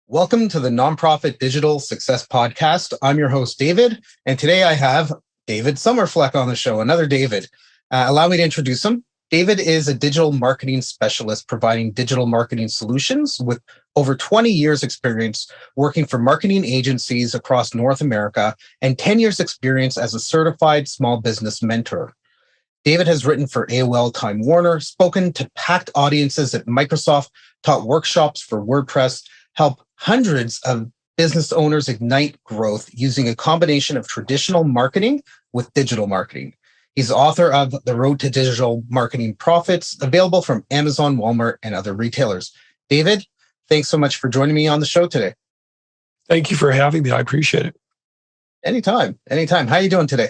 Welcome to the Nonprofit Digital Success Podcast. I'm your host, David, and today I have David Somerfleck on the show, another David. Allow me to introduce him. David is a digital marketing specialist providing digital marketing solutions with over 20 years experience working for marketing agencies across North America and 10 years experience as a certified small business mentor. David has written for AOL Time Warner, spoken to packed audiences at Microsoft, taught workshops for WordPress, helped hundreds of business owners ignite growth using a combination of traditional marketing with digital marketing. He's author of The Road to Digital Marketing Profits, available from Amazon, Walmart, and other retailers. David, thanks so much for joining me on the show today. Thank you for having me. I appreciate it. Anytime. How are you doing today?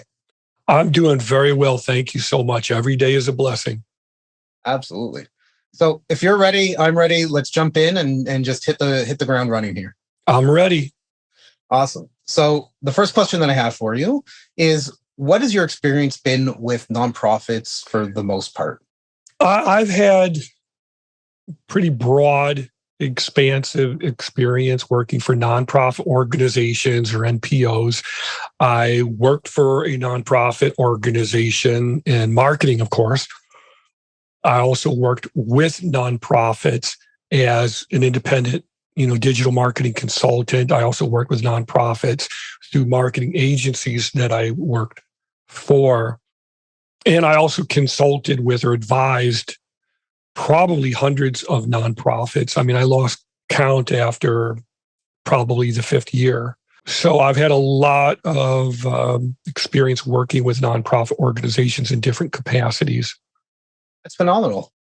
I'm doing very well. Thank you so much. Every day is a blessing. Absolutely. So if you're ready, I'm ready. Let's jump in and just hit the ground running here. I'm ready. Awesome. So the first question that I have for you is, what has your experience been with nonprofits for the most part? I've had pretty broad, expansive experience working for nonprofit organizations or NPOs. I worked for a nonprofit organization in marketing, of course. I also worked with nonprofits as an independent, digital marketing consultant. I also worked with nonprofits through marketing agencies that I worked for. And I also consulted with or advised probably hundreds of nonprofits. I mean, I lost count after probably the fifth year. So I've had a lot of experience working with nonprofit organizations in different capacities. That's phenomenal.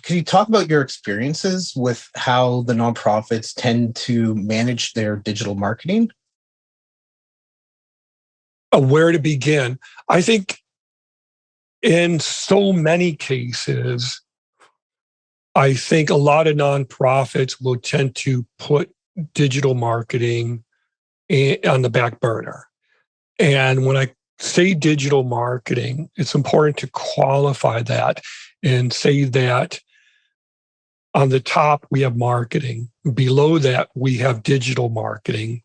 Can you talk about your experiences with how the nonprofits tend to manage their digital marketing? Where to begin? I think in so many cases, I think a lot of nonprofits will tend to put digital marketing on the back burner. And when I say digital marketing, it's important to qualify that and say that on the top, we have marketing. Below that, we have digital marketing.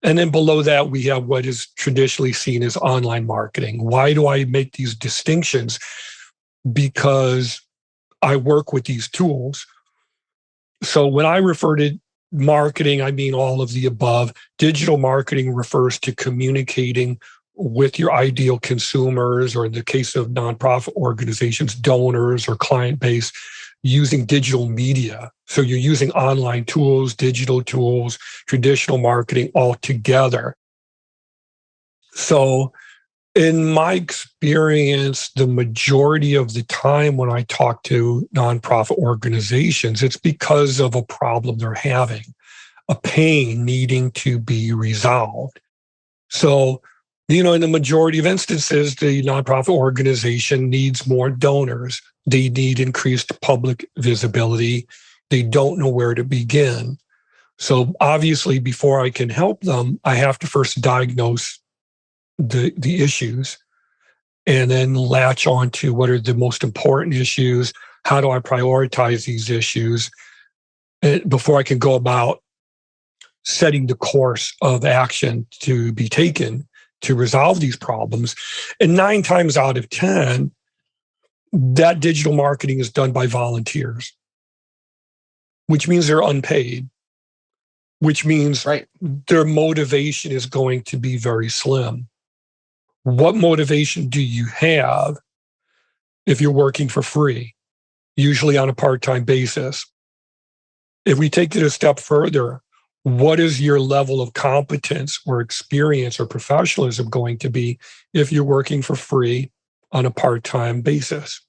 And then below that, we have what is traditionally seen as online marketing. Why do I make these distinctions? Because I work with these tools. So when I refer to marketing, I mean all of the above. Digital marketing refers to communicating with your ideal consumers, or in the case of nonprofit organizations, donors or client base, using digital media. So you're using online tools, digital tools, traditional marketing all together. So in my experience, the majority of the time when I talk to nonprofit organizations, it's because of a problem they're having, a pain needing to be resolved. So, in the majority of instances, the nonprofit organization needs more donors. They need increased public visibility. They don't know where to begin. So obviously, before I can help them, I have to first diagnose the issues and then latch on to what are the most important issues. How do I prioritize these issues before I can go about setting the course of action to be taken to resolve these problems. And 9 times out of 10, that digital marketing is done by volunteers, which means they're unpaid, which means their motivation is going to be very slim. What motivation do you have if you're working for free, usually on a part-time basis? If we take it a step further, what is your level of competence or experience or professionalism going to be if you're working for free on a part-time basis?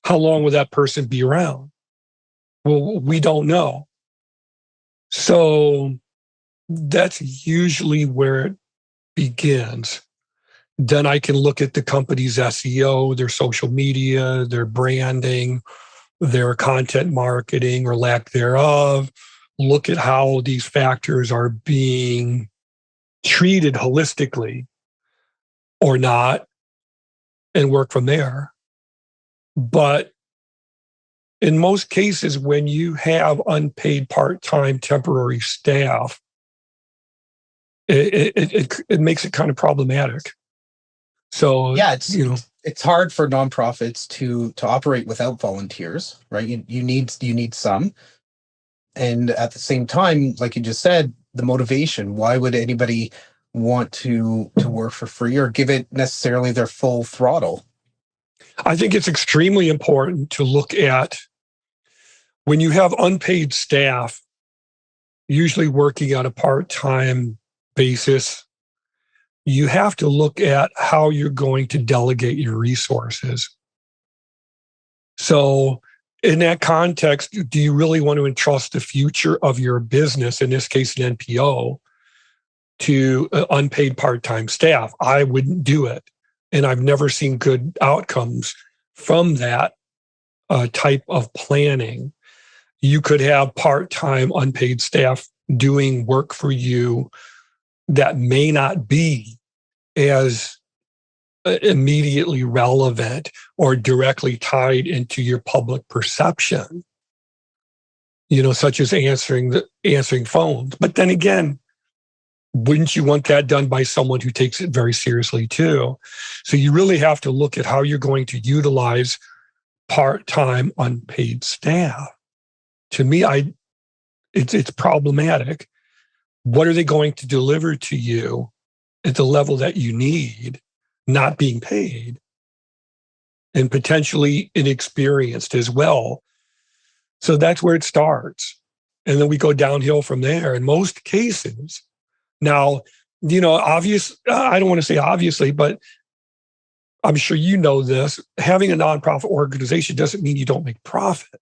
How long will that person be around? Well, we don't know. So that's usually where it begins. Then I can look at the company's SEO, their social media, their branding, their content marketing or lack thereof. Look at how these factors are being treated holistically or not, and work from there. But in most cases, when you have unpaid part-time temporary staff, it makes it kind of problematic. So Yeah, it's hard for nonprofits to operate without volunteers, right? You need some, and at the same time, like you just said, the motivation. Why would anybody want to work for free or give it necessarily their full throttle? I think it's extremely important to look at when you have unpaid staff, usually working on a part-time basis. You have to look at how you're going to delegate your resources. So, in that context, do you really want to entrust the future of your business, in this case, an NPO, to unpaid part-time staff? I wouldn't do it. And I've never seen good outcomes from that type of planning. You could have part-time unpaid staff doing work for you that may not be as immediately relevant or directly tied into your public perception, such as answering phones. But then again, wouldn't you want that done by someone who takes it very seriously too? So you really have to look at how you're going to utilize part-time unpaid staff. To me, it's problematic. What are they going to deliver to you at the level that you need, not being paid, and potentially inexperienced as well? So that's where it starts. And then we go downhill from there in most cases. Now, I don't want to say obviously, but I'm sure you know this, having a nonprofit organization doesn't mean you don't make profit.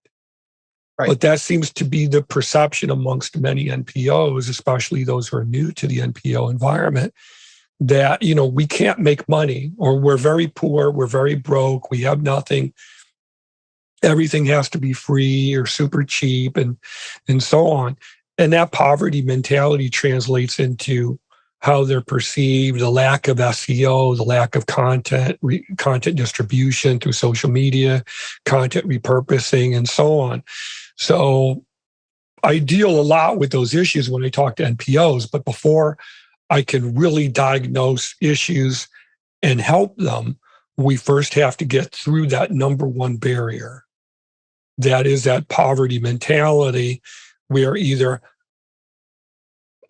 Right. But that seems to be the perception amongst many NPOs, especially those who are new to the NPO environment, that, we can't make money, or we're very poor, we're very broke, we have nothing. Everything has to be free or super cheap and so on. And that poverty mentality translates into how they're perceived, the lack of SEO, the lack of content distribution through social media, content repurposing, and so on. So I deal a lot with those issues when I talk to NPOs, but before I can really diagnose issues and help them, we first have to get through that number one barrier. That is that poverty mentality, where either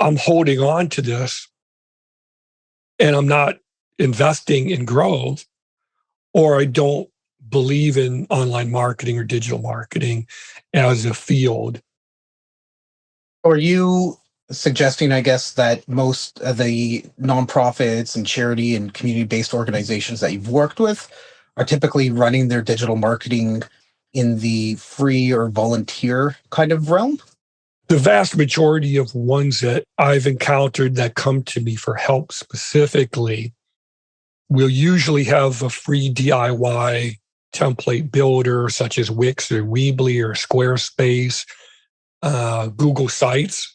I'm holding on to this and I'm not investing in growth, or I don't believe in online marketing or digital marketing as a field. Are you suggesting, I guess, that most of the nonprofits and charity and community-based organizations that you've worked with are typically running their digital marketing in the free or volunteer kind of realm? The vast majority of ones that I've encountered that come to me for help specifically will usually have a free DIY template builder, such as Wix or Weebly or Squarespace, Google Sites,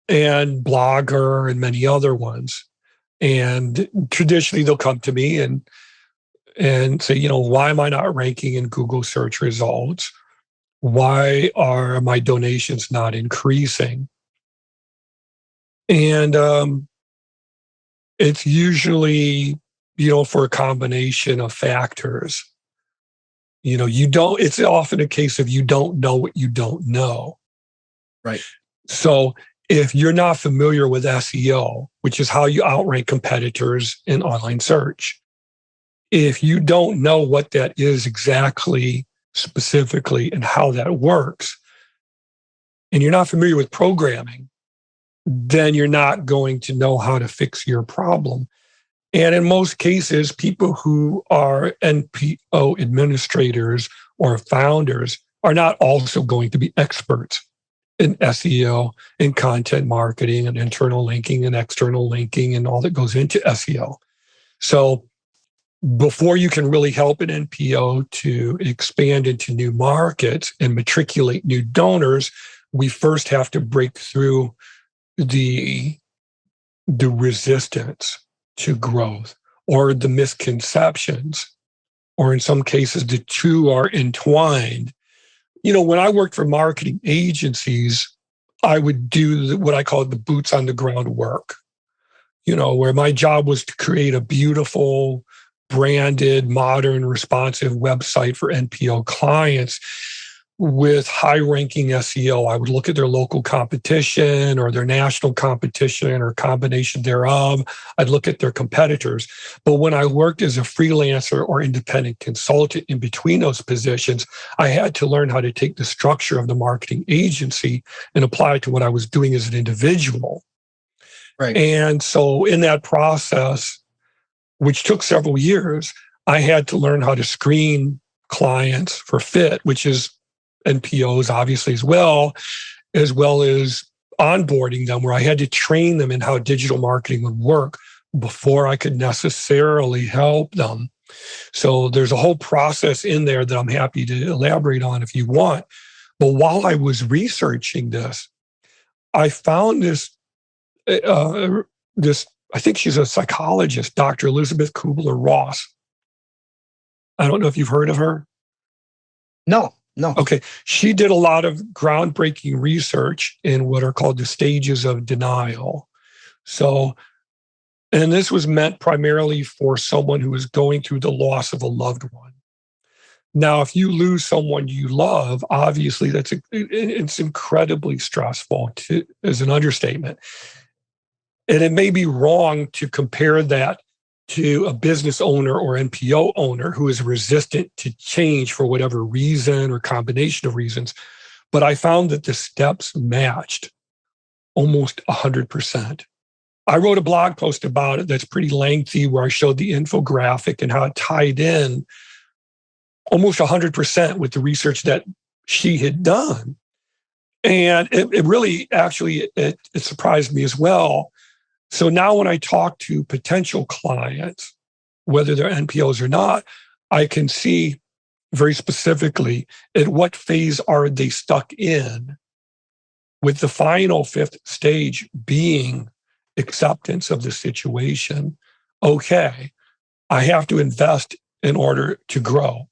and Blogger, and many other ones. And traditionally, they'll come to me and say, why am I not ranking in Google search results? Why are my donations not increasing? And it's usually, for a combination of factors. It's often a case of you don't know what you don't know. Right. So if you're not familiar with SEO, which is how you outrank competitors in online search, if you don't know what that is exactly, specifically, and how that works, and you're not familiar with programming, then you're not going to know how to fix your problem. And in most cases, people who are NPO administrators or founders are not also going to be experts in SEO and content marketing and internal linking and external linking and all that goes into SEO. So before you can really help an NPO to expand into new markets and matriculate new donors, we first have to break through the resistance to growth or the misconceptions or in some cases, the two are entwined. When I worked for marketing agencies, I would do what I call the boots on the ground work, where my job was to create a beautiful, branded, modern, responsive website for NPO clients with high-ranking SEO. I would look at their local competition or their national competition or a combination thereof. I'd look at their competitors. But when I worked as a freelancer or independent consultant in between those positions, I had to learn how to take the structure of the marketing agency and apply it to what I was doing as an individual. Right. And so in that process, which took several years, I had to learn how to screen clients for fit, which is NPOs, obviously, as well as onboarding them, where I had to train them in how digital marketing would work before I could necessarily help them. So there's a whole process in there that I'm happy to elaborate on if you want. But while I was researching this, I found this, I think she's a psychologist, Dr. Elizabeth Kubler-Ross. I don't know if you've heard of her. No. Okay. She did a lot of groundbreaking research in what are called the stages of denial. So, and this was meant primarily for someone who is going through the loss of a loved one. Now, if you lose someone you love, obviously it's incredibly stressful, as an understatement. And it may be wrong to compare that to a business owner or NPO owner who is resistant to change for whatever reason or combination of reasons. But I found that the steps matched almost 100%. I wrote a blog post about it that's pretty lengthy, where I showed the infographic and how it tied in almost 100% with the research that she had done. And it really, actually, it surprised me as well. So now when I talk to potential clients, whether they're NPOs or not, I can see very specifically at what phase are they stuck in, with the final fifth stage being acceptance of the situation. Okay, I have to invest in order to grow.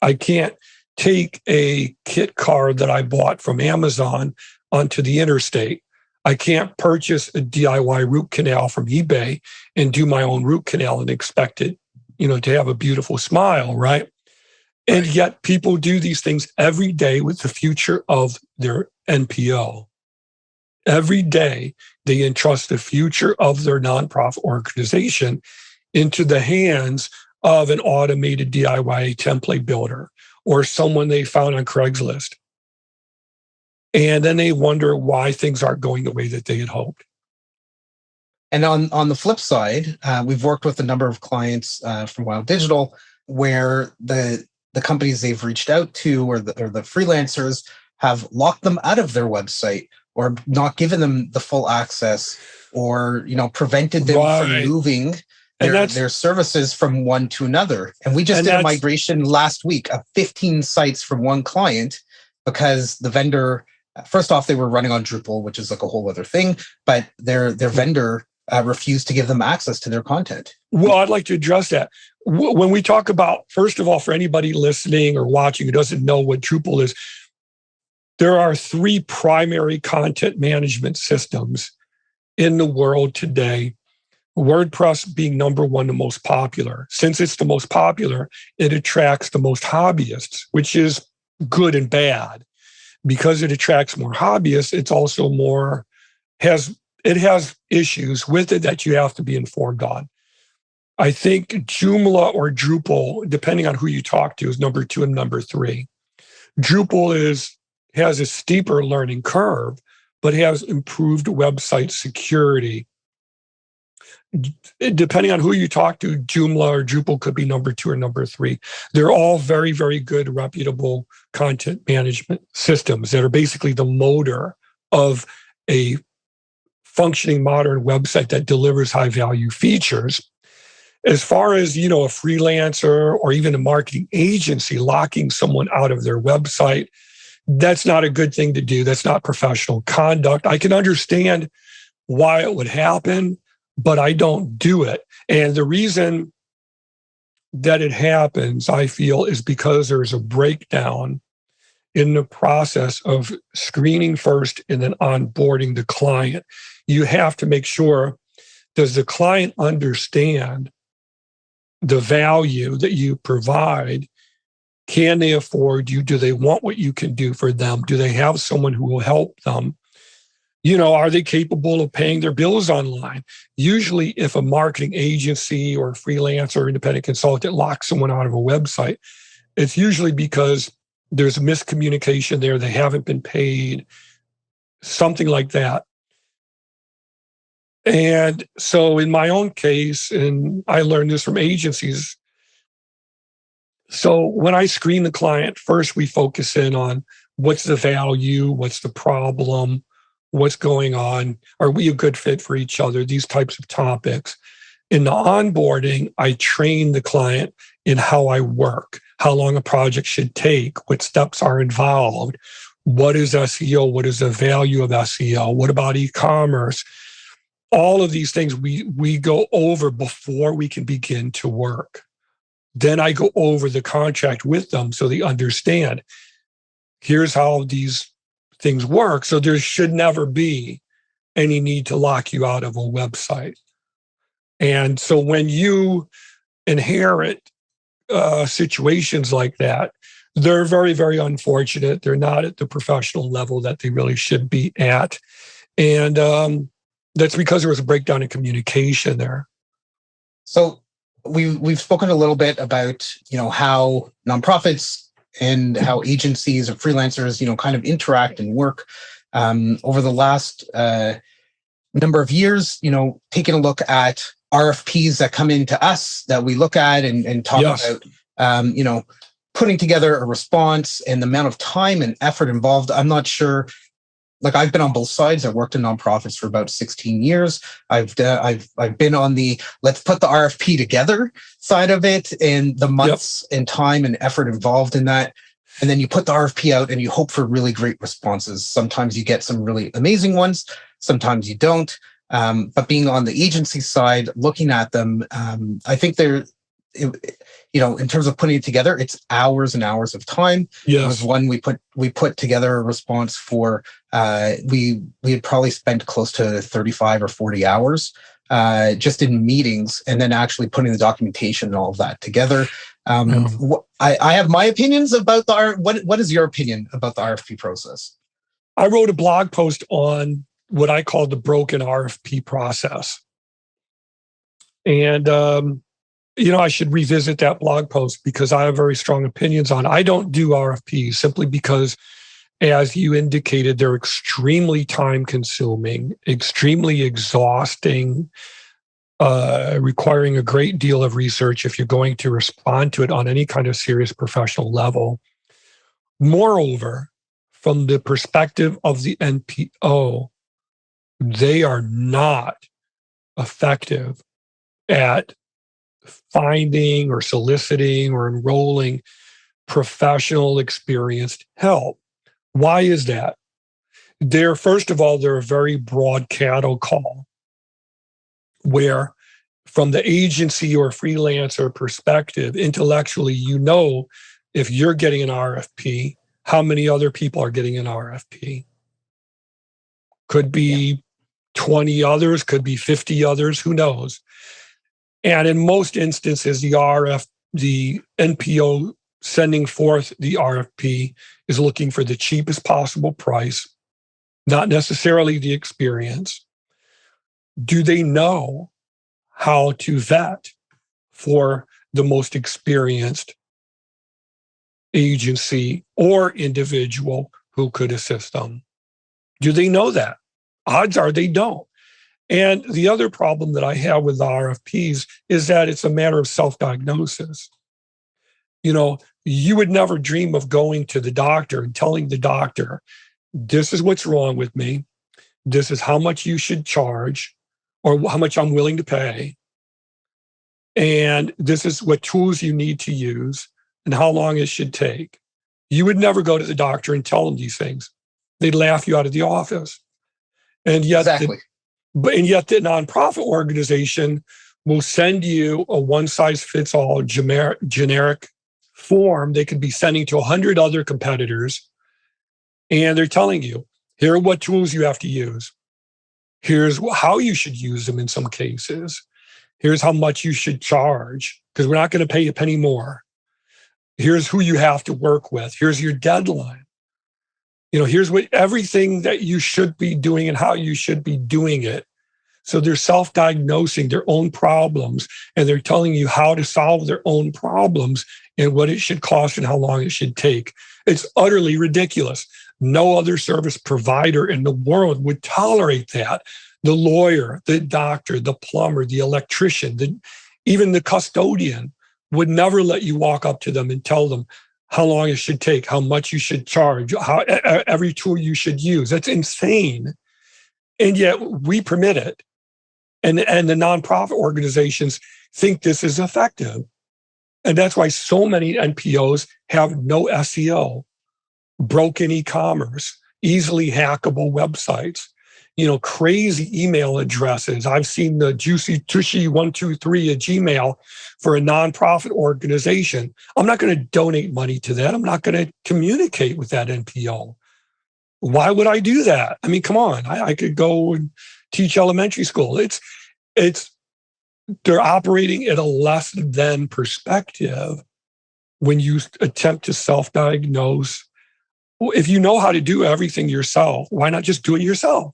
I can't take a kit car that I bought from Amazon onto the interstate. I can't purchase a DIY root canal from eBay and do my own root canal and expect it, to have a beautiful smile, right? And yet people do these things every day with the future of their NPO. Every day they entrust the future of their nonprofit organization into the hands of an automated DIY template builder or someone they found on Craigslist. And then they wonder why things aren't going the way that they had hoped. And on the flip side, we've worked with a number of clients from Wild Digital where the companies they've reached out to or the freelancers have locked them out of their website or not given them the full access or prevented them from moving their services from one to another. And we just did a migration last week of 15 sites from one client because the vendor, first off, they were running on Drupal, which is like a whole other thing, but their vendor refused to give them access to their content. Well, I'd like to address that. When we talk about, first of all, for anybody listening or watching who doesn't know what Drupal is, there are three primary content management systems in the world today. WordPress being number one, the most popular. Since it's the most popular, it attracts the most hobbyists, which is good and bad. Because it attracts more hobbyists, it's also it has issues with it that you have to be informed on. I think Joomla or Drupal, depending on who you talk to, is number 2 and number 3. Drupal has a steeper learning curve, but has improved website security. Depending on who you talk to, Joomla or Drupal could be number 2 or number 3. They're all very, very good, reputable content management systems that are basically the motor of a functioning modern website that delivers high-value features. As far as, a freelancer or even a marketing agency locking someone out of their website, that's not a good thing to do. That's not professional conduct. I can understand why it would happen, but I don't do it. And the reason that it happens, I feel, is because there's a breakdown in the process of screening first and then onboarding the client. You have to make sure, does the client understand the value that you provide? Can they afford you? Do they want what you can do for them? Do they have someone who will help them? Are they capable of paying their bills online? Usually, if a marketing agency or a freelancer or independent consultant locks someone out of a website, it's usually because there's a miscommunication there. They haven't been paid, something like that. And so in my own case, and I learned this from agencies, so when I screen the client, first we focus in on what's the value, what's the problem, what's going on, are we a good fit for each other, these types of topics. In the onboarding, I train the client in how I work, how long a project should take, what steps are involved, what is SEO, what is the value of SEO, what about e-commerce. All of these things we go over before we can begin to work. Then I go over the contract with them so they understand, here's how these things work. So there should never be any need to lock you out of a website. And so when you inherit situations like that, they're very, very unfortunate. They're not at the professional level that they really should be at. And that's because there was a breakdown in communication there. So we've spoken a little bit about, how nonprofits and how agencies or freelancers, kind of interact and work over the last number of years, taking a look at RFPs that come into us that we look at and talk about, putting together a response and the amount of time and effort involved. I'm not sure. Like, I've been on both sides. I've worked in nonprofits for about 16 years. I've been on the let's put the RFP together side of it, and the months and time and effort involved in that. And then you put the RFP out and you hope for really great responses. Sometimes you get some really amazing ones. Sometimes you don't. But being on the agency side, looking at them, I think in terms of putting it together, it's hours and hours of time. Yes. It was one we put together a response for. We had probably spent close to 35 or 40 hours just in meetings, and then actually putting the documentation and all of that together. I have my opinions about what is your opinion about the RFP process? I wrote a blog post on what I call the broken RFP process. And, I should revisit that blog post because I have very strong opinions on it. I don't do RFPs simply because, as you indicated, they're extremely time consuming, extremely exhausting, requiring a great deal of research if you're going to respond to it on any kind of serious professional level. Moreover, from the perspective of the NPO, they are not effective at finding or soliciting or enrolling professional, experienced help. Why is that? First of all, they're a very broad cattle call, where from the agency or freelancer perspective, intellectually, if you're getting an RFP, how many other people are getting an RFP. Could be 20 others, could be 50 others, who knows? And in most instances, the NPO sending forth the RFP is looking for the cheapest possible price, not necessarily the experience. Do they know how to vet for the most experienced agency or individual who could assist them? Do they know that? Odds are they don't. And the other problem that I have with the RFPs is that it's a matter of self-diagnosis. You would never dream of going to the doctor and telling the doctor, this is what's wrong with me. This is how much you should charge or how much I'm willing to pay. And this is what tools you need to use and how long it should take. You would never go to the doctor and tell them these things. They'd laugh you out of the office. And yet, exactly. But yet the nonprofit organization will send you a one-size-fits-all generic form they could be sending to 100 other competitors. And they're telling you, here are what tools you have to use. Here's how you should use them in some cases. Here's how much you should charge, because we're not going to pay you a penny more. Here's who you have to work with. Here's your deadline. Here's everything that you should be doing and how you should be doing it. So they're self-diagnosing their own problems, and they're telling you how to solve their own problems and what it should cost and how long it should take. It's utterly ridiculous. No other service provider in the world would tolerate that. The lawyer, the doctor, the plumber, the electrician, even the custodian would never let you walk up to them and tell them how long it should take, how much you should charge, how every tool you should use. That's insane. And yet we permit it. And the nonprofit organizations think this is effective. And that's why so many NPOs have no SEO, broken e-commerce, easily hackable websites, crazy email addresses. I've seen the Juicy Tushy 123 at Gmail for a nonprofit organization. I'm not going to donate money to that. I'm not going to communicate with that NPO. Why would I do that? I mean, come on. I could go and teach elementary school. They're operating at a less than perspective when you attempt to self-diagnose. Well, if you know how to do everything yourself, why not just do it yourself?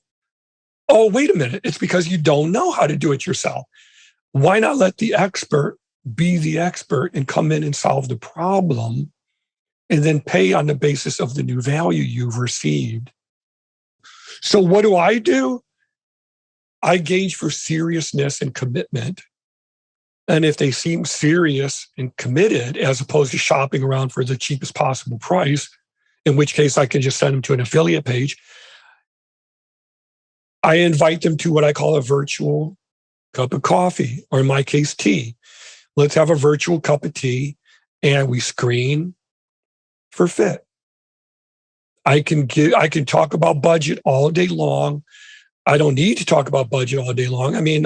Oh, wait a minute. It's because you don't know how to do it yourself. Why not let the expert be the expert and come in and solve the problem and then pay on the basis of the new value you've received? So what do? I gauge for seriousness and commitment. And if they seem serious and committed, as opposed to shopping around for the cheapest possible price, in which case I can just send them to an affiliate page, I invite them to what I call a virtual cup of coffee, or in my case, tea. Let's have a virtual cup of tea, and we screen for fit. I can talk about budget all day long. I don't need to talk about budget all day long. I mean,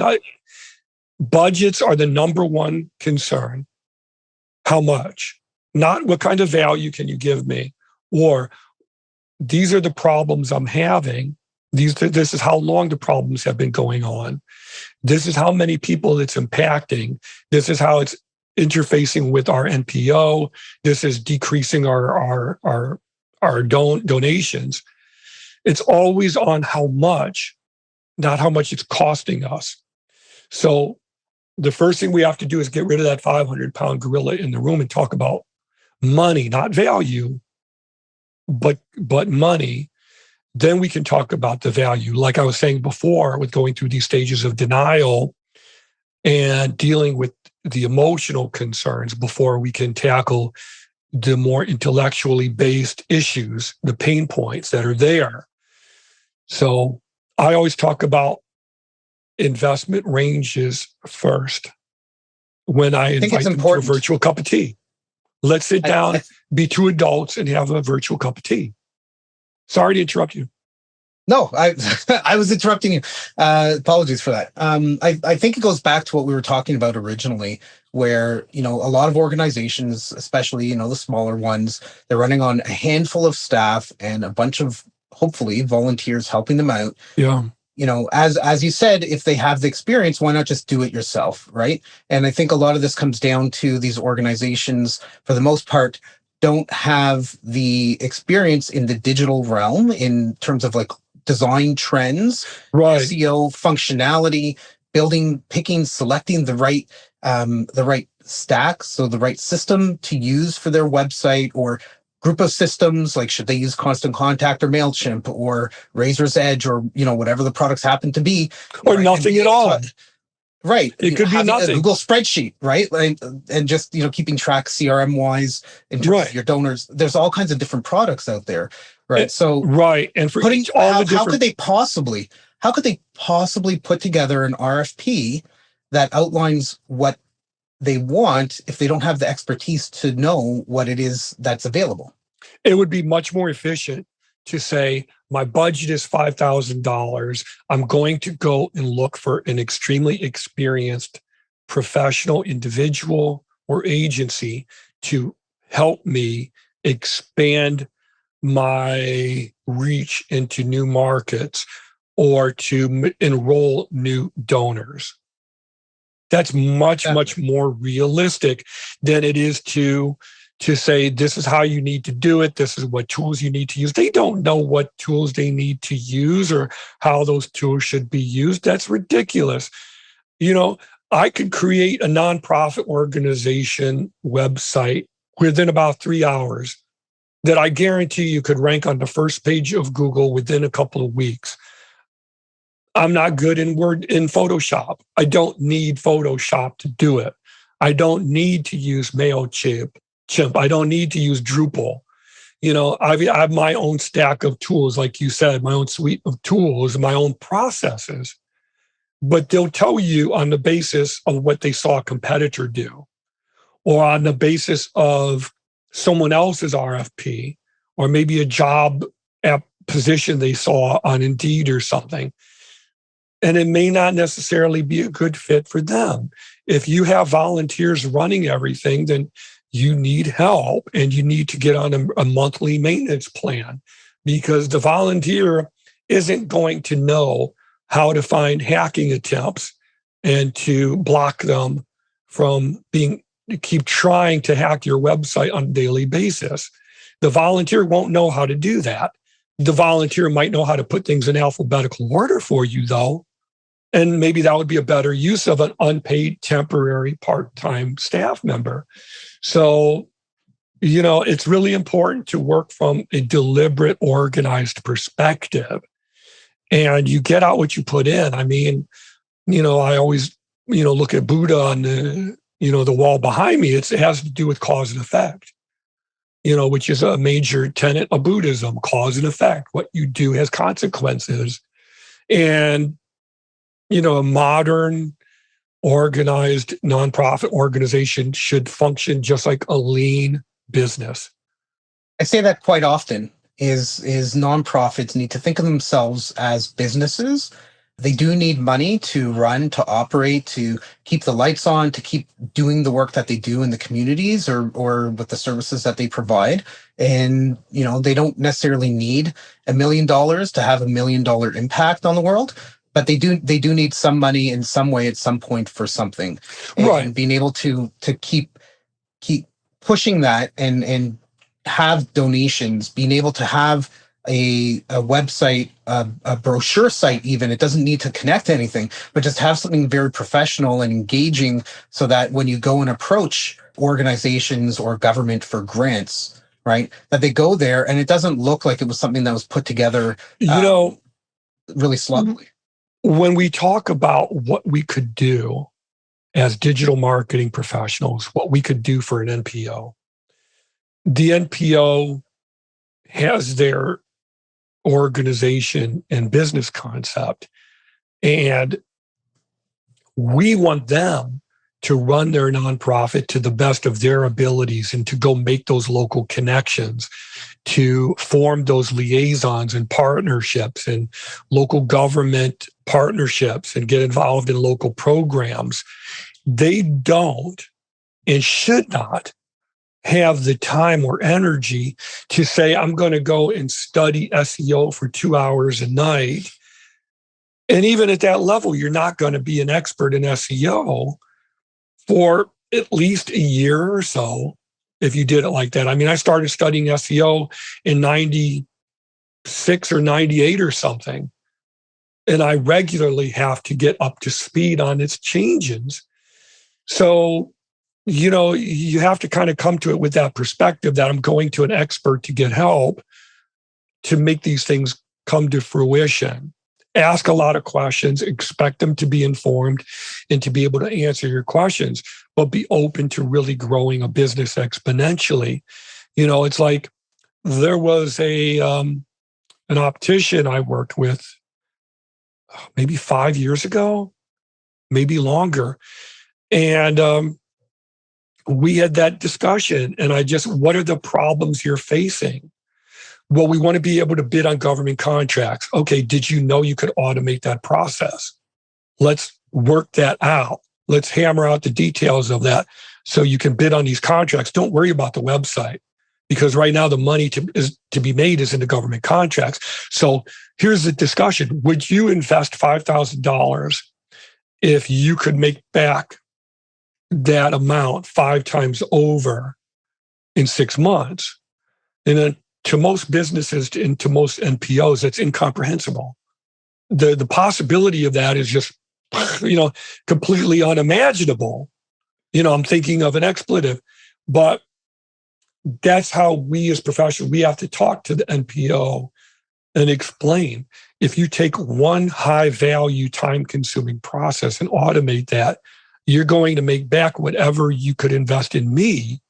budgets are the number one concern. How much? Not what kind of value can you give me? Or these are the problems I'm having. This is how long the problems have been going on. This is how many people it's impacting. This is how it's interfacing with our NPO. This is decreasing our donations. It's always on how much, not how much it's costing us. So the first thing we have to do is get rid of that 500-pound gorilla in the room and talk about money, not value, but money. Then we can talk about the value. Like I was saying before, with going through these stages of denial and dealing with the emotional concerns before we can tackle the more intellectually based issues, the pain points that are there. So I always talk about investment ranges first when I invite them to a virtual cup of tea. Let's sit down, be two adults, and have a virtual cup of tea. Sorry to interrupt you. No, I was interrupting you. Apologies for that. I think it goes back to what we were talking about originally, where, a lot of organizations, especially, the smaller ones, they're running on a handful of staff and a bunch of, hopefully, volunteers helping them out. Yeah. As you said, if they have the experience, why not just do it yourself, right? And I think a lot of this comes down to these organizations, for the most part, don't have the experience in the digital realm in terms of like design trends, right, SEO functionality, picking, selecting the right stack, so the right system to use for their website or group of systems. Like, should they use Constant Contact or MailChimp or Razor's Edge or whatever the products happen to be, or nothing at all. Right. It could be nothing. A Google spreadsheet, right? And just, keeping track CRM wise in terms of your donors. There's all kinds of different products out there, right? Right. And for how could they possibly put together an RFP that outlines what they want if they don't have the expertise to know what it is that's available? It would be much more efficient to say, my budget is $5,000. I'm going to go and look for an extremely experienced professional, individual, or agency to help me expand my reach into new markets or to enroll new donors. That's much more realistic than it is to say, this is how you need to do it. This is what tools you need to use. They don't know what tools they need to use or how those tools should be used. That's ridiculous. I could create a nonprofit organization website within about 3 hours that I guarantee you could rank on the first page of Google within a couple of weeks. I'm not good in Photoshop. I don't need Photoshop to do it. I don't need to use MailChimp. I don't need to use Drupal. I have my own stack of tools, like you said, my own suite of tools, my own processes. But they'll tell you on the basis of what they saw a competitor do, or on the basis of someone else's RFP, or maybe a job app position they saw on Indeed or something. And it may not necessarily be a good fit for them. If you have volunteers running everything, then you need help and you need to get on a monthly maintenance plan, because the volunteer isn't going to know how to find hacking attempts and to block them from keep trying to hack your website on a daily basis. The volunteer won't know how to do that. The volunteer might know how to put things in alphabetical order for you, though. And maybe that would be a better use of an unpaid temporary part-time staff member. So, it's really important to work from a deliberate, organized perspective. And you get out what you put in. I mean, I always, look at Buddha on the wall behind me. It has to do with cause and effect, which is a major tenet of Buddhism, cause and effect. What you do has consequences. And a modern, organized nonprofit organization should function just like a lean business. I say that quite often is nonprofits need to think of themselves as businesses. They do need money to run, to operate, to keep the lights on, to keep doing the work that they do in the communities or with the services that they provide. And, they don't necessarily need $1 million to have $1 million impact on the world. But they do need some money in some way at some point for something, and being able to keep pushing that and have donations, being able to have a website, a brochure site, even. It doesn't need to connect to anything, but just have something very professional and engaging, so that when you go and approach organizations or government for grants, right, that they go there and it doesn't look like it was something that was put together, really sloppily. When we talk about what we could do as digital marketing professionals, what we could do for an NPO, the NPO has their organization and business concept, and we want them to run their nonprofit to the best of their abilities and to go make those local connections, to form those liaisons and partnerships and local government partnerships and get involved in local programs. They don't and should not have the time or energy to say, I'm going to go and study SEO for 2 hours a night. And even at that level, you're not going to be an expert in SEO for at least a year or so if you did it like that. I mean, I started studying SEO in 96 or 98 or something. And I regularly have to get up to speed on its changes. So, you have to kind of come to it with that perspective that I'm going to an expert to get help to make these things come to fruition. Ask a lot of questions, expect them to be informed and to be able to answer your questions, but be open to really growing a business exponentially. It's like there was an optician I worked with maybe 5 years ago, maybe longer. And we had that discussion, and what are the problems you're facing? Well, we want to be able to bid on government contracts. Okay, did you know you could automate that process? Let's work that out. Let's hammer out the details of that so you can bid on these contracts. Don't worry about the website, because right now the money to be made is in the government contracts. So here's the discussion. Would you invest $5,000 if you could make back that amount 5 times over in 6 months? And then to most businesses and to most NPOs, that's incomprehensible. The possibility of that is just, completely unimaginable. I'm thinking of an expletive, but that's how we as professionals, we have to talk to the NPO and explain. If you take one high value, time consuming process and automate that, you're going to make back whatever you could invest in me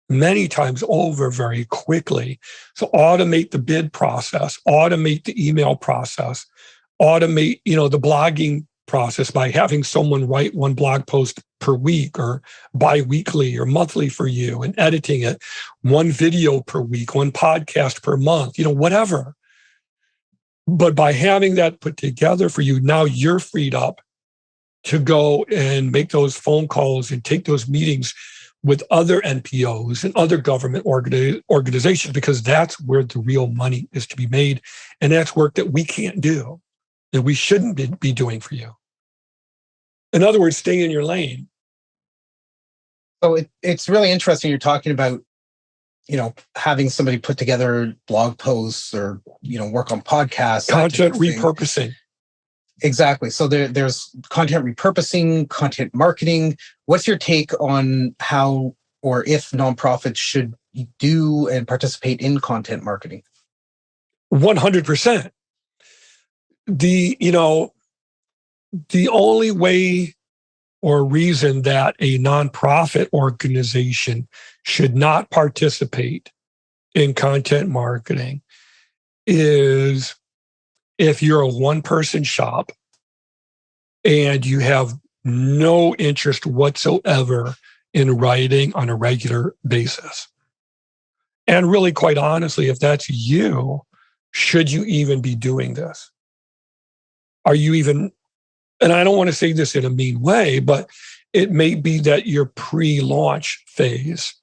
many times over very quickly. So automate the bid process, automate the email process, automate, the blogging process by having someone write one blog post per week or bi-weekly or monthly for you and editing it, one video per week, one podcast per month, whatever. But by having that put together for you, now you're freed up to go and make those phone calls and take those meetings with other NPOs and other government organizations, because that's where the real money is to be made. And that's work that we can't do, that we shouldn't be doing for you. In other words, stay in your lane. So it's really interesting. You're talking about, having somebody put together blog posts or, work on podcasts. Content repurposing. Exactly. So there's content repurposing, content marketing. What's your take on how or if nonprofits should do and participate in content marketing? 100%. The only way or reason that a nonprofit organization should not participate in content marketing is if you're a one-person shop and you have no interest whatsoever in writing on a regular basis. And really, quite honestly, if that's you, should you even be doing this? Are you even, and I don't want to say this in a mean way, but it may be that you're pre-launch phase,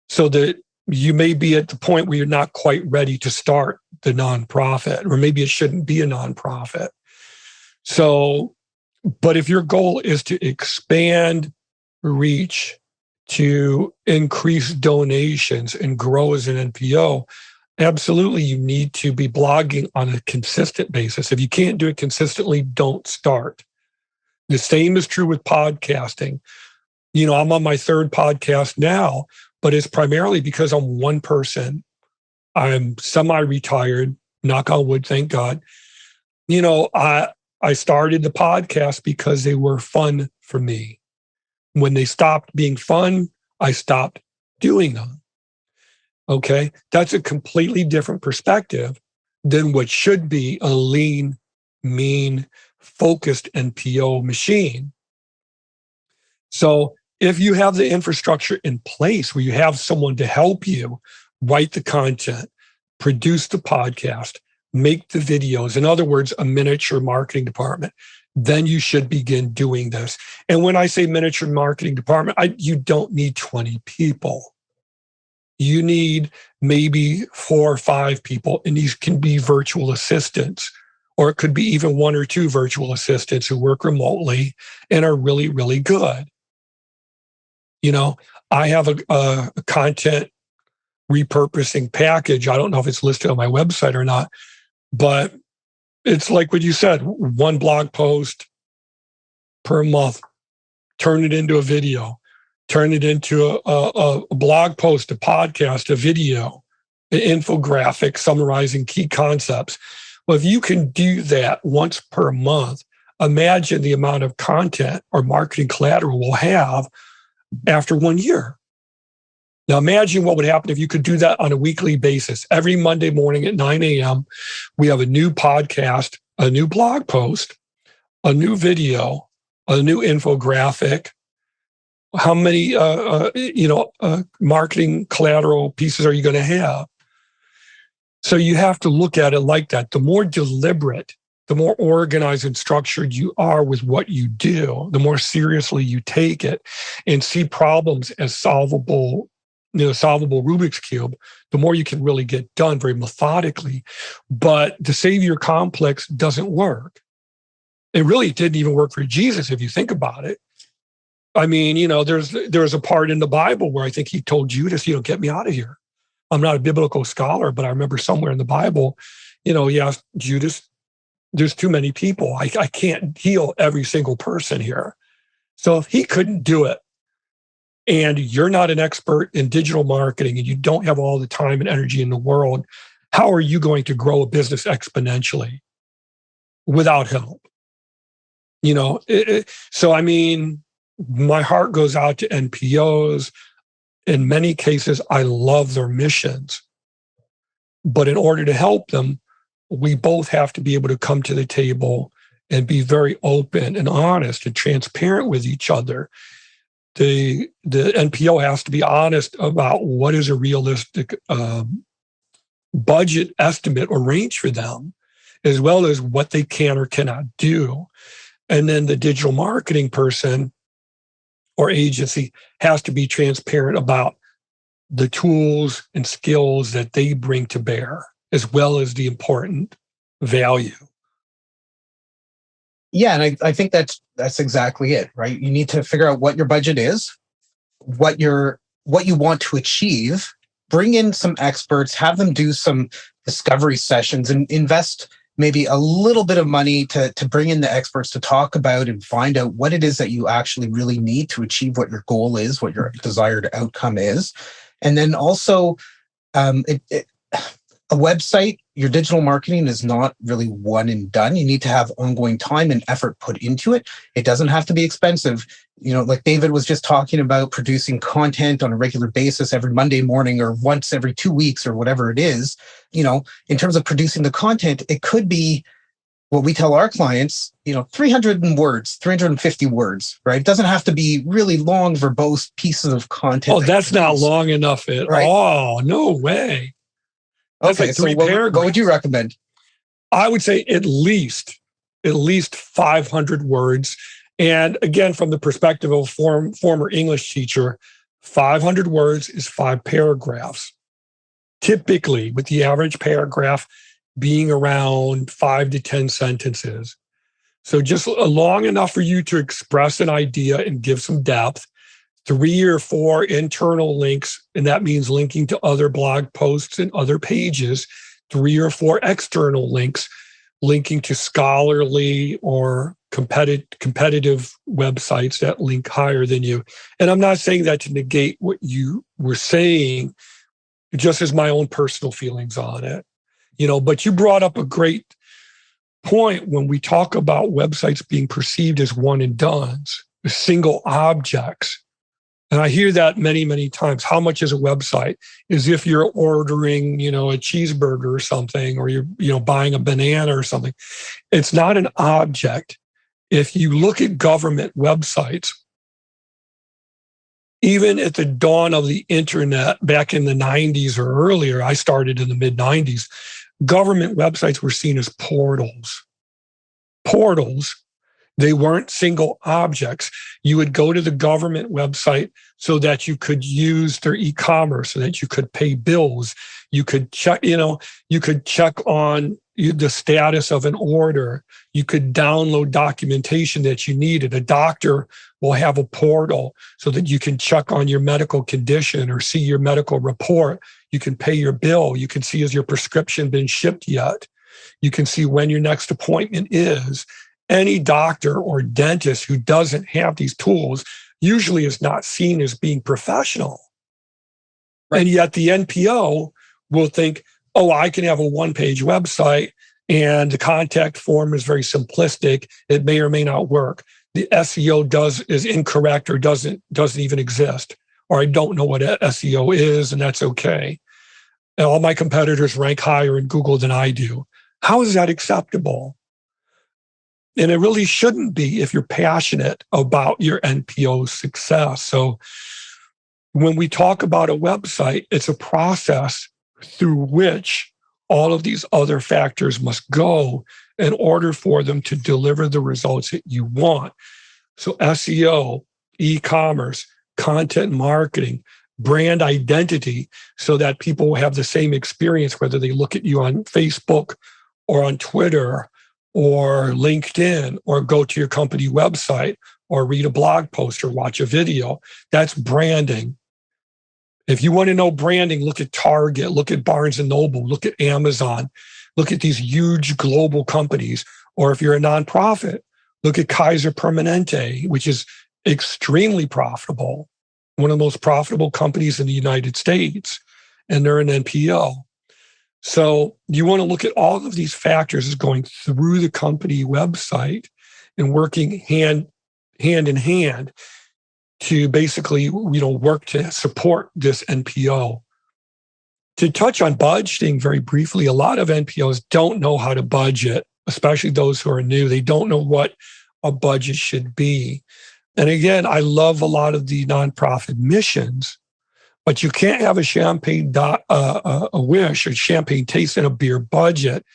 so that you may be at the point where you're not quite ready to start the nonprofit, or maybe it shouldn't be a nonprofit. So, but if your goal is to expand reach, to increase donations and grow as an NPO, absolutely you need to be blogging on a consistent basis. If you can't do it consistently, don't start. The same is true with podcasting. I'm on my 3rd podcast now, but it's primarily because I'm one person. I'm semi-retired, knock on wood, thank God. I started the podcast because they were fun for me. When they stopped being fun, I stopped doing them. Okay? That's a completely different perspective than what should be a lean, mean, focused NPO machine. So if you have the infrastructure in place where you have someone to help you write the content, produce the podcast, make the videos, in other words, a miniature marketing department, then you should begin doing this. And when I say miniature marketing department, you don't need 20 people. You need maybe 4 or 5 people, and these can be virtual assistants, or it could be even 1 or 2 virtual assistants who work remotely and are really, really good. I have a content repurposing package. I don't know if it's listed on my website or not, but it's like what you said, 1 blog post per month, turn it into a video, turn it into a blog post, a podcast, a video, an infographic summarizing key concepts. Well, if you can do that once per month, imagine the amount of content or marketing collateral we'll have after 1 year. Now, imagine what would happen if you could do that on a weekly basis. Every Monday morning at 9 a.m., we have a new podcast, a new blog post, a new video, a new infographic. How many, marketing collateral pieces are you going to have? So you have to look at it like that. The more deliberate the more organized and structured you are with what you do, the more seriously you take it and see problems as solvable Rubik's Cube, the more you can really get done very methodically. But the Savior complex doesn't work. It really didn't even work for Jesus, if you think about it. I mean, there's a part in the Bible where I think he told Judas, get me out of here. I'm not a biblical scholar, but I remember somewhere in the Bible, he asked Judas, there's too many people. I can't heal every single person here. So if he couldn't do it, and you're not an expert in digital marketing and you don't have all the time and energy in the world, how are you going to grow a business exponentially without help? So, I mean, my heart goes out to NPOs. In many cases, I love their missions. But in order to help them, we both have to be able to come to the table and be very open and honest and transparent with each other. The NPO has to be honest about what is a realistic budget estimate or range for them, as well as what they can or cannot do. And then the digital marketing person or agency has to be transparent about the tools and skills that they bring to bear, as well as the important value. Yeah, and I think that's exactly it, right? You need to figure out what your budget is, what you want to achieve, bring in some experts, have them do some discovery sessions, and invest maybe a little bit of money to bring in the experts to talk about and find out what it is that you actually really need to achieve what your goal is, what your desired outcome is. And then also, a website, your digital marketing is not really one and done. You need to have ongoing time and effort put into it. It doesn't have to be expensive. Like David was just talking about producing content on a regular basis every Monday morning or once every 2 weeks or whatever it is. In terms of producing the content, it could be what we tell our clients, 300 words, 350 words, right? It doesn't have to be really long, verbose pieces of content. Oh, that's not long enough at all. No way. That's okay, so what would you recommend? I would say at least 500 words. And again, from the perspective of a former English teacher, 500 words is 5 paragraphs. Typically, with the average paragraph being around 5 to 10 sentences. So just long enough for you to express an idea and give some depth. 3 or 4 internal links, and that means linking to other blog posts and other pages. 3 or 4 external links, linking to scholarly or competitive websites that link higher than you. And I'm not saying that to negate what you were saying, just as my own personal feelings on it. But you brought up a great point when we talk about websites being perceived as one and dones, single objects. And I hear that many, many times. How much is a website? As if you're ordering, a cheeseburger or something, or you're, buying a banana or something. It's not an object. If you look at government websites, even at the dawn of the internet back in the 90s or earlier, I started in the mid 90s, government websites were seen as portals. Portals. They weren't single objects. You would go to the government website so that you could use their e-commerce, so that you could pay bills. You could check, you could check on the status of an order. You could download documentation that you needed. A doctor will have a portal so that you can check on your medical condition or see your medical report. You can pay your bill. You can see, has your prescription been shipped yet? You can see when your next appointment is. Any doctor or dentist who doesn't have these tools usually is not seen as being professional. Right. And yet the NPO will think, oh, I can have a one-page website and the contact form is very simplistic. It may or may not work. The SEO is incorrect or doesn't even exist. Or I don't know what SEO is, and that's okay. And all my competitors rank higher in Google than I do. How is that acceptable? And it really shouldn't be if you're passionate about your NPO's success. So when we talk about a website, it's a process through which all of these other factors must go in order for them to deliver the results that you want. So SEO, e-commerce, content marketing, brand identity, so that people have the same experience, whether they look at you on Facebook or on Twitter or LinkedIn or go to your company website or read a blog post or watch a video. That's branding. If you want to know branding, look at Target, look at Barnes & Noble, look at Amazon, look at these huge global companies. Or if you're a nonprofit, look at Kaiser Permanente, which is extremely profitable, one of the most profitable companies in the United States, and they're an NPO. So you want to look at all of these factors as going through the company website and working hand in hand to basically, work to support this NPO. To touch on budgeting very briefly, a lot of NPOs don't know how to budget, especially those who are new. They don't know what a budget should be. And again, I love a lot of the nonprofit missions, but you can't have a champagne a wish or champagne taste in a beer budget.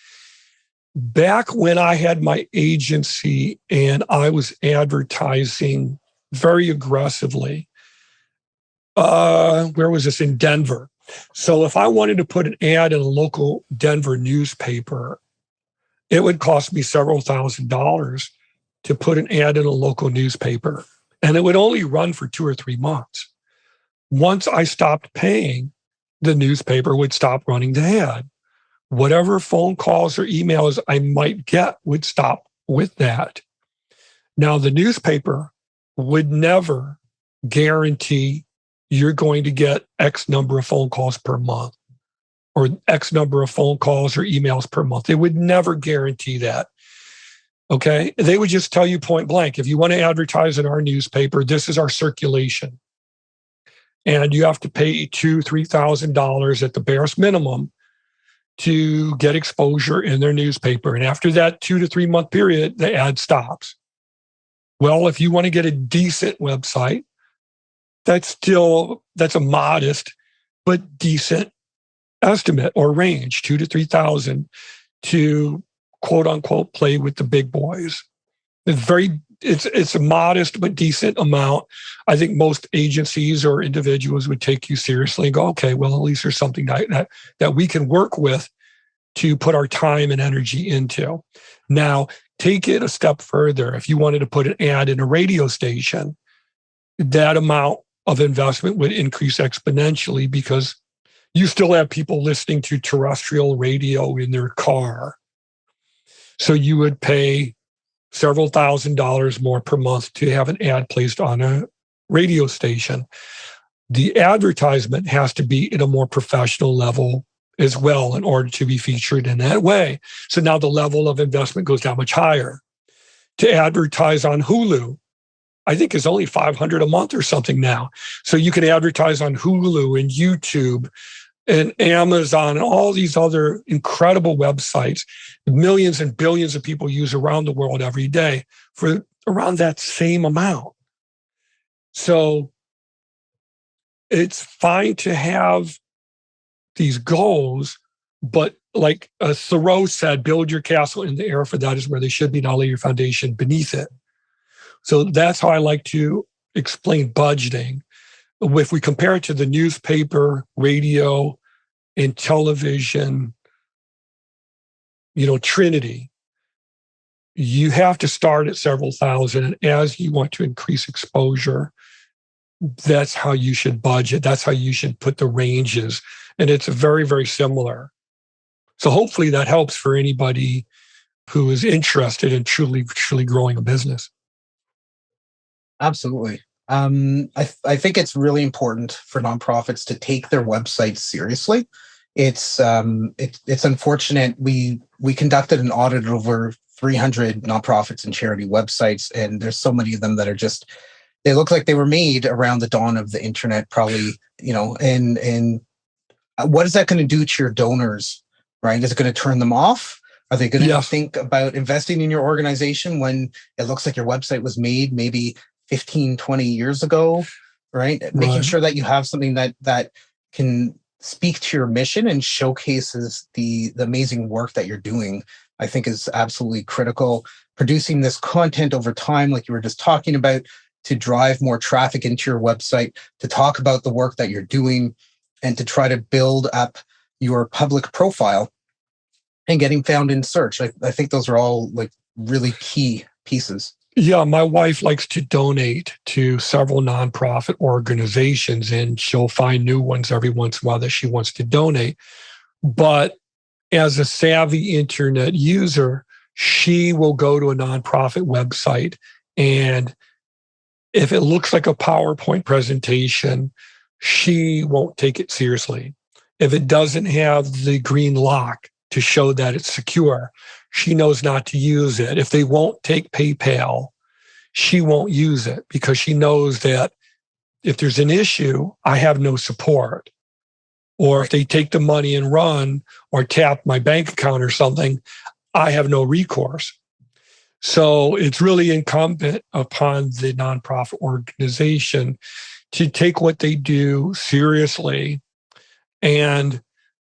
Back when I had my agency and I was advertising very aggressively, where was this? In Denver. So if I wanted to put an ad in a local Denver newspaper, it would cost me several $1,000s to put an ad in a local newspaper. And it would only run for 2 or 3 months. Once I stopped paying, the newspaper would stop running the ad. Whatever phone calls or emails I might get would stop with that. Now, the newspaper would never guarantee you're going to get X number of phone calls per month or X number of phone calls or emails per month. They would never guarantee that. Okay. They would just tell you point blank, if you want to advertise in our newspaper, this is our circulation. And you have to pay $2,000, $3,000 at the barest minimum to get exposure in their newspaper. And after that 2 to 3 month period, the ad stops. Well, if you want to get a decent website, that's a modest but decent estimate or range, 2 to 3,000 to quote unquote play with the big boys. It's a modest but decent amount. I think most agencies or individuals would take you seriously and go, okay, well, at least there's something that we can work with to put our time and energy into. Now, take it a step further. If you wanted to put an ad in a radio station, that amount of investment would increase exponentially because you still have people listening to terrestrial radio in their car. So you would pay several $1,000s more per month to have an ad placed on a radio station. The advertisement has to be at a more professional level as well in order to be featured in that way. So now the level of investment goes down much higher. To advertise on Hulu, I think is only $500 a month or something now. So you can advertise on Hulu and YouTube and Amazon and all these other incredible websites millions and billions of people use around the world every day for around that same amount. So it's fine to have these goals, but like Thoreau said, build your castle in the air, for that is where they should be, not lay your foundation beneath it. So that's how I like to explain budgeting. If we compare it to the newspaper, radio, and television, Trinity, you have to start at several thousand. And as you want to increase exposure, that's how you should budget. That's how you should put the ranges. And it's very, very similar. So hopefully that helps for anybody who is interested in truly growing a business. Absolutely. I think it's really important for nonprofits to take their websites seriously. It's unfortunate. We conducted an audit of over 300 nonprofits and charity websites, and there's so many of them that are just, they look like they were made around the dawn of the internet, probably, and what is that going to do to your donors, right? Is it going to turn them off? Are they going to think about investing in your organization when it looks like your website was made maybe 15, 20 years ago, right? Making sure that you have something that can speak to your mission and showcases the amazing work that you're doing, I think is absolutely critical. Producing this content over time, like you were just talking about, to drive more traffic into your website, to talk about the work that you're doing, and to try to build up your public profile and getting found in search. I think those are all like really key pieces. Yeah, my wife likes to donate to several nonprofit organizations, and she'll find new ones every once in a while that she wants to donate. But as a savvy internet user, she will go to a nonprofit website, and if it looks like a PowerPoint presentation, she won't take it seriously. If it doesn't have the green lock to show that it's secure, she knows not to use it. If they won't take PayPal, she won't use it because she knows that if there's an issue, I have no support. Or if they take the money and run or tap my bank account or something, I have no recourse. So it's really incumbent upon the nonprofit organization to take what they do seriously. And,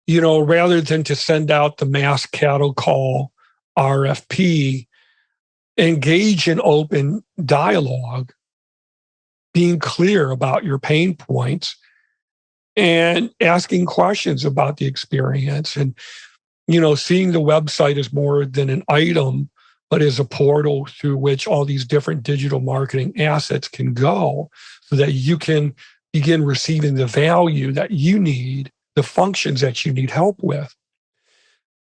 rather than to send out the mass cattle call RFP, engage in open dialogue, being clear about your pain points and asking questions about the experience. And, seeing the website as more than an item, but as a portal through which all these different digital marketing assets can go so that you can begin receiving the value that you need, the functions that you need help with.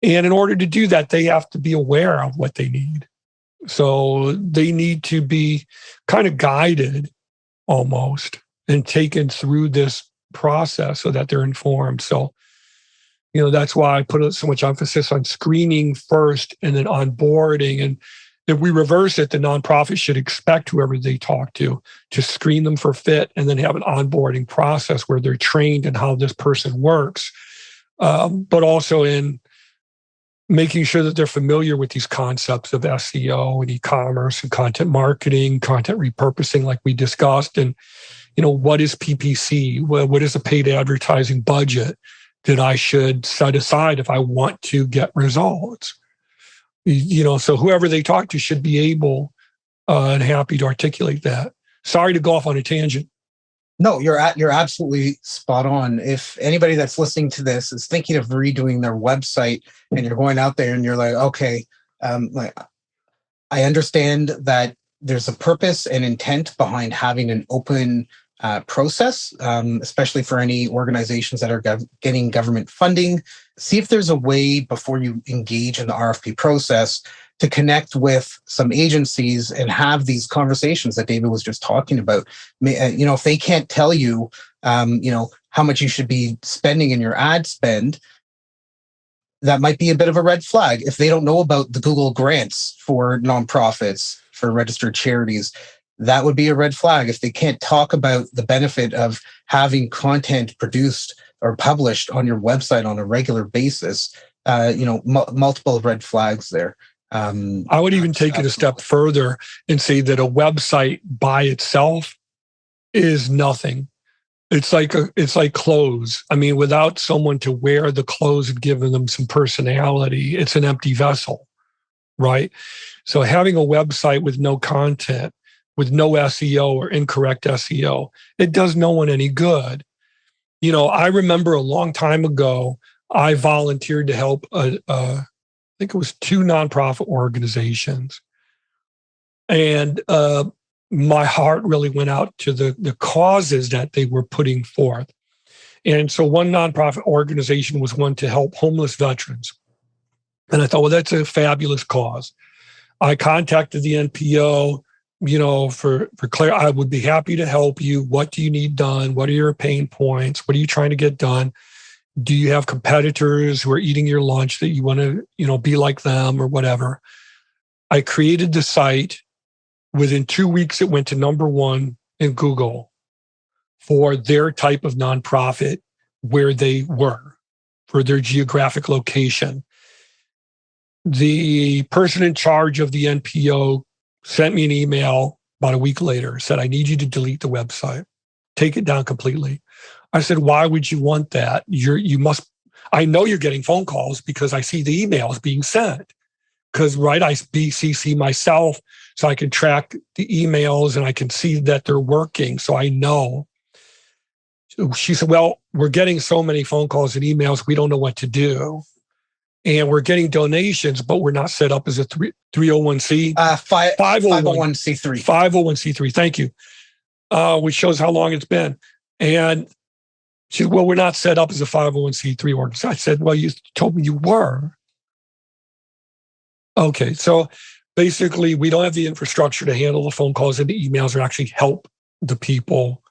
And in order to do that, they have to be aware of what they need. So they need to be kind of guided almost and taken through this process so that they're informed. So, that's why I put so much emphasis on screening first and then onboarding. And if we reverse it, the nonprofit should expect whoever they talk to screen them for fit and then have an onboarding process where they're trained in how this person works, but also in making sure that they're familiar with these concepts of SEO and e-commerce and content marketing, content repurposing, like we discussed. And, what is PPC? What is a paid advertising budget that I should set aside if I want to get results? So whoever they talk to should be able and happy to articulate that. Sorry to go off on a tangent. No, you're absolutely spot on. If anybody that's listening to this is thinking of redoing their website and you're going out there and you're like, okay, I understand that there's a purpose and intent behind having an open process, especially for any organizations that are getting government funding. See if there's a way before you engage in the RFP process to connect with some agencies and have these conversations that David was just talking about. If they can't tell you, how much you should be spending in your ad spend, that might be a bit of a red flag. If they don't know about the Google grants for nonprofits, for registered charities, that would be a red flag. If they can't talk about the benefit of having content produced or published on your website on a regular basis, multiple red flags there. I would even take it a step further and say that a website by itself is nothing. It's like clothes. I mean, without someone to wear the clothes and giving them some personality, it's an empty vessel, right? So having a website with no content, with no SEO or incorrect SEO, it does no one any good. I remember a long time ago, I volunteered to help I think it was 2 nonprofit organizations. And my heart really went out to the causes that they were putting forth. And so one nonprofit organization was one to help homeless veterans. And I thought, well, that's a fabulous cause. I contacted the NPO, for Claire, I would be happy to help you. What do you need done? What are your pain points? What are you trying to get done? Do you have competitors who are eating your lunch that you want to, be like them or whatever? I created the site. Within 2 weeks, it went to number 1 in Google for their type of nonprofit where they were, for their geographic location. The person in charge of the NPO sent me an email about a week later, said, I need you to delete the website, take it down completely. I said, why would you want that? I know you're getting phone calls because I see the emails being sent. Because, right, I BCC myself so I can track the emails and I can see that they're working. So I know. She said, well, we're getting so many phone calls and emails, we don't know what to do. And we're getting donations, but we're not set up as a 301c. 501c3. 501c3, thank you. Which shows how long it's been. And she said, well, we're not set up as a 501c3 organization. I said, well, you told me you were. Okay, so basically, we don't have the infrastructure to handle the phone calls and the emails or actually help the people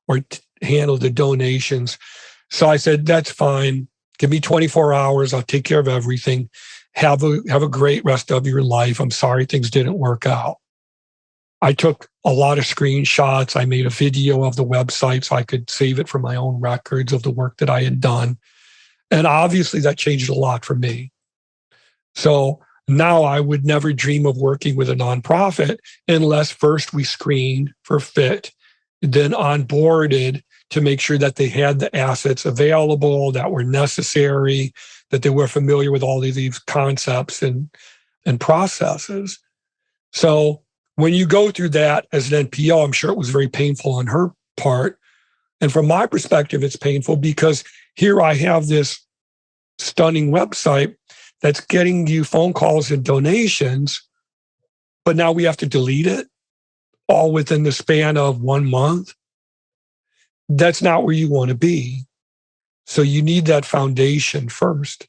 or handle the donations. So I said, that's fine. Give me 24 hours. I'll take care of everything. Have a great rest of your life. I'm sorry things didn't work out. I took a lot of screenshots. I made a video of the website so I could save it for my own records of the work that I had done. And obviously that changed a lot for me. So now I would never dream of working with a nonprofit unless first we screened for fit, then onboarded to make sure that they had the assets available that were necessary, that they were familiar with all of these concepts and processes. So when you go through that as an NPO, I'm sure it was very painful on her part. And from my perspective, it's painful because here I have this stunning website that's getting you phone calls and donations, but now we have to delete it all within the span of 1 month. That's not where you want to be. So you need that foundation first.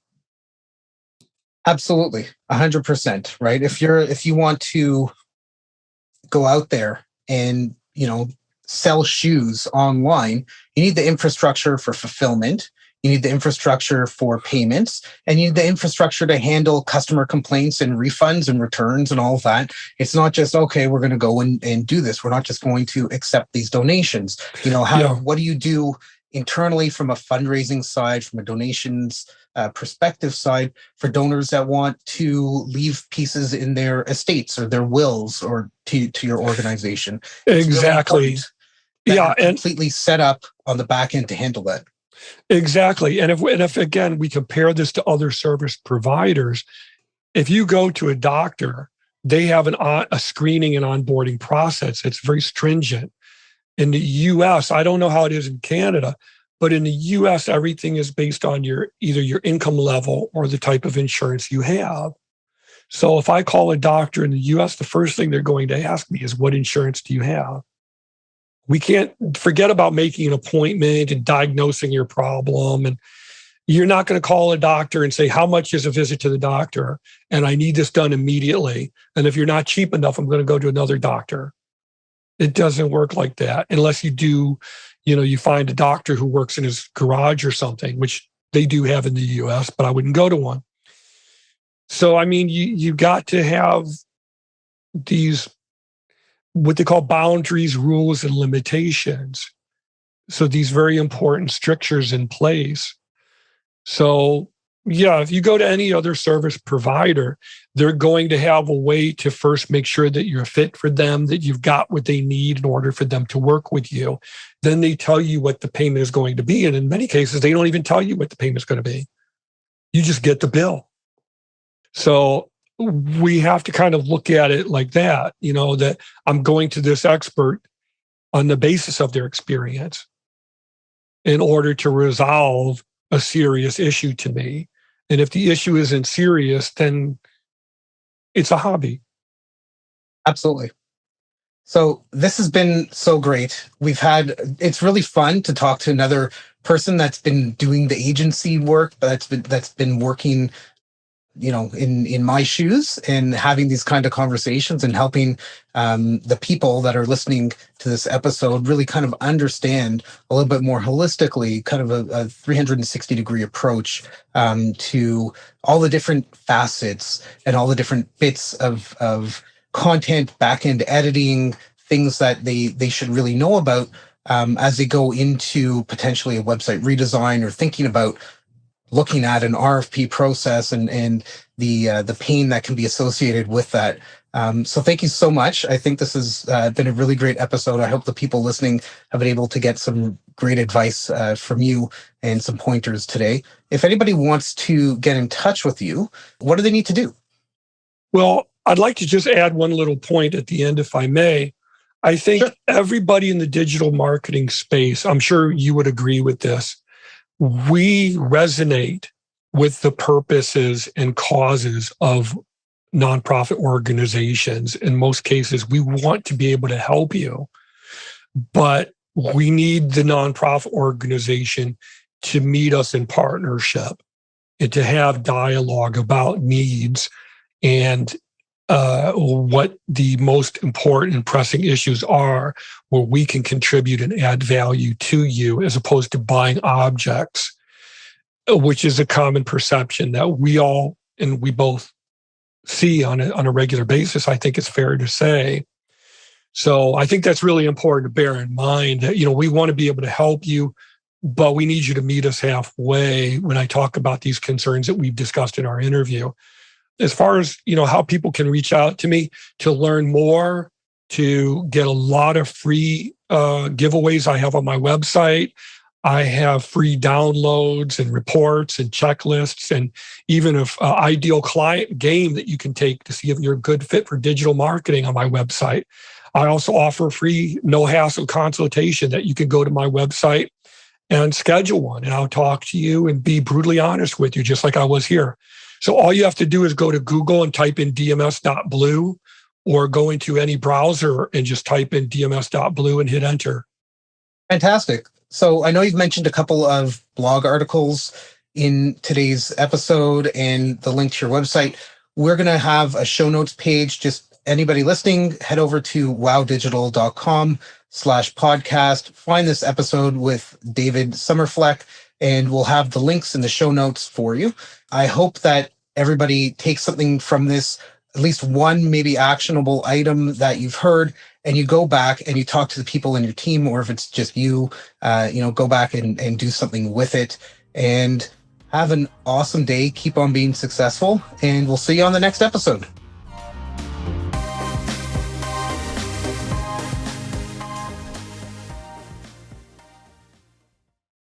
Absolutely. 100%, right? If you want to go out there and, sell shoes online, you need the infrastructure for fulfillment. You need the infrastructure for payments, and you need the infrastructure to handle customer complaints and refunds and returns and all of that. It's not just, okay, we're going to go and do this. We're not just going to accept these donations. What do you do internally from a fundraising side, from a donations perspective side for donors that want to leave pieces in their estates or their wills or to your organization? Exactly. Really and completely set up on the back end to handle that. Exactly. And if again, we compare this to other service providers, if you go to a doctor, they have a screening and onboarding process. It's very stringent. In the US, I don't know how it is in Canada, but in the US, everything is based on either your income level or the type of insurance you have. So if I call a doctor in the US, the first thing they're going to ask me is, what insurance do you have? We can't forget about making an appointment and diagnosing your problem. And you're not going to call a doctor and say, how much is a visit to the doctor? And I need this done immediately. And if you're not cheap enough, I'm going to go to another doctor. It doesn't work like that unless you do, you find a doctor who works in his garage or something, which they do have in the US, but I wouldn't go to one. So, you got to have these what they call boundaries, rules, and limitations. So these very important strictures in place. So yeah, if you go to any other service provider, they're going to have a way to first make sure that you're fit for them, that you've got what they need in order for them to work with you. Then they tell you what the payment is going to be. And in many cases, they don't even tell you what the payment is going to be. You just get the bill. So we have to kind of look at it like that, that I'm going to this expert on the basis of their experience in order to resolve a serious issue to me. And if the issue isn't serious, then it's a hobby. Absolutely. So this has been so great. It's really fun to talk to another person that's been doing the agency work, that's been working in my shoes and having these kind of conversations and helping the people that are listening to this episode really kind of understand a little bit more holistically, kind of a 360-degree approach to all the different facets and all the different bits of content, back-end editing, things that they should really know about as they go into potentially a website redesign or thinking about looking at an RFP process and the pain that can be associated with that. So thank you so much. I think this has been a really great episode. I hope the people listening have been able to get some great advice from you and some pointers today. If anybody wants to get in touch with you, what do they need to do? Well, I'd like to just add one little point at the end, if I may. I think Sure. everybody in the digital marketing space, I'm sure you would agree with this, we resonate with the purposes and causes of nonprofit organizations. In most cases, we want to be able to help you, but we need the nonprofit organization to meet us in partnership and to have dialogue about needs and what the most important and pressing issues are, where we can contribute and add value to you, as opposed to buying objects, which is a common perception that we all and we both see on a regular basis. I think it's fair to say. So I think that's really important to bear in mind that, we want to be able to help you, but we need you to meet us halfway when I talk about these concerns that we've discussed in our interview. As far as, how people can reach out to me to learn more, to get a lot of free giveaways I have on my website. I have free downloads and reports and checklists, and even an ideal client game that you can take to see if you're a good fit for digital marketing on my website. I also offer free no-hassle consultation that you can go to my website and schedule one, and I'll talk to you and be brutally honest with you, just like I was here. So all you have to do is go to Google and type in dms.blue, or go into any browser and just type in dms.blue and hit enter. Fantastic. So I know you've mentioned a couple of blog articles in today's episode and the link to your website. We're going to have a show notes page. Just anybody listening, head over to wowdigital.com/podcast. Find this episode with David Somerfleck, and we'll have the links in the show notes for you. I hope that everybody takes something from this, at least one maybe actionable item that you've heard, and you go back and you talk to the people in your team, or if it's just you, go back and do something with it, and have an awesome day. Keep on being successful, and we'll see you on the next episode.